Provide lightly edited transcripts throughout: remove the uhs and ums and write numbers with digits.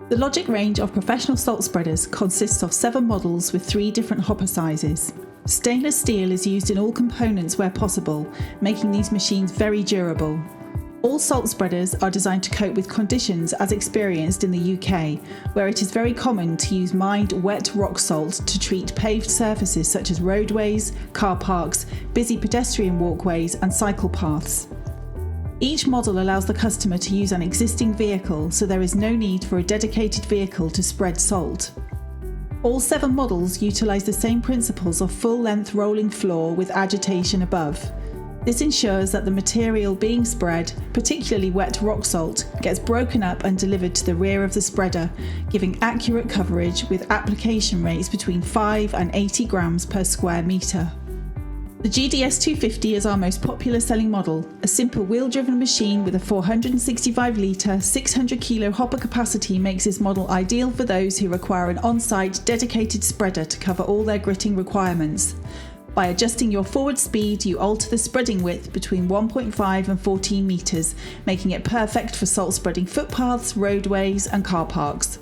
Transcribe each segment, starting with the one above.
The Logic range of professional salt spreaders consists of 7 models with 3 different hopper sizes. Stainless steel is used in all components where possible, making these machines very durable. All salt spreaders are designed to cope with conditions as experienced in the UK, where it is very common to use mined wet rock salt to treat paved surfaces such as roadways, car parks, busy pedestrian walkways and cycle paths. Each model allows the customer to use an existing vehicle, so there is no need for a dedicated vehicle to spread salt. All 7 models utilise the same principles of full-length rolling floor with agitation above. This ensures that the material being spread, particularly wet rock salt, gets broken up and delivered to the rear of the spreader, giving accurate coverage with application rates between 5 and 80 grams per square metre. The GDS 250 is our most popular selling model, a simple wheel-driven machine with a 465 litre, 600 kilo hopper capacity makes this model ideal for those who require an on-site dedicated spreader to cover all their gritting requirements. By adjusting your forward speed, you alter the spreading width between 1.5 and 14 metres, making it perfect for salt spreading footpaths, roadways and car parks.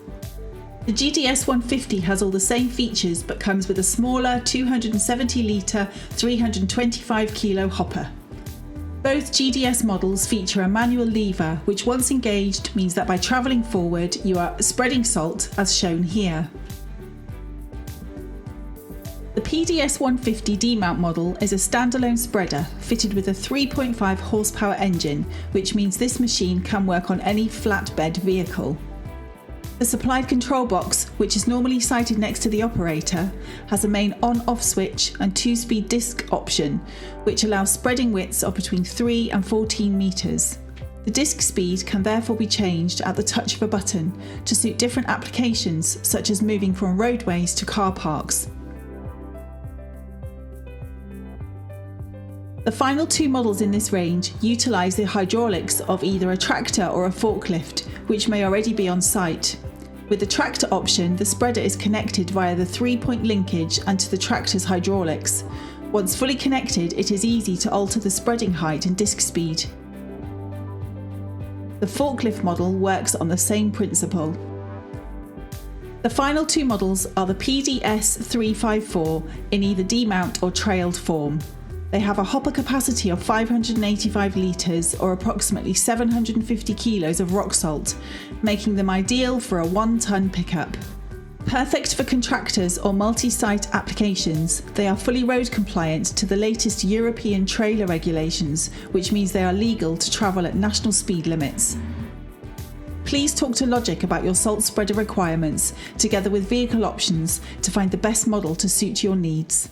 The GDS 150 has all the same features but comes with a smaller 270 litre, 325 kilo hopper. Both GDS models feature a manual lever which once engaged means that by travelling forward you are spreading salt as shown here. The PDS 150 D-mount model is a standalone spreader fitted with a 3.5 horsepower engine, which means this machine can work on any flatbed vehicle. The supplied control box, which is normally sited next to the operator, has a main on-off switch and 2-speed disc option, which allows spreading widths of between 3 and 14 metres. The disc speed can therefore be changed at the touch of a button to suit different applications, such as moving from roadways to car parks. The final 2 models in this range utilise the hydraulics of either a tractor or a forklift, which may already be on site. With the tractor option, the spreader is connected via the 3-point linkage and to the tractor's hydraulics. Once fully connected, it is easy to alter the spreading height and disc speed. The forklift model works on the same principle. The final 2 models are the PDS 354 in either D-mount or trailed form. They have a hopper capacity of 585 litres or approximately 750 kilos of rock salt, making them ideal for a 1-ton pickup. Perfect for contractors or multi-site applications, they are fully road compliant to the latest European trailer regulations, which means they are legal to travel at national speed limits. Please talk to Logic about your salt spreader requirements, together with vehicle options, to find the best model to suit your needs.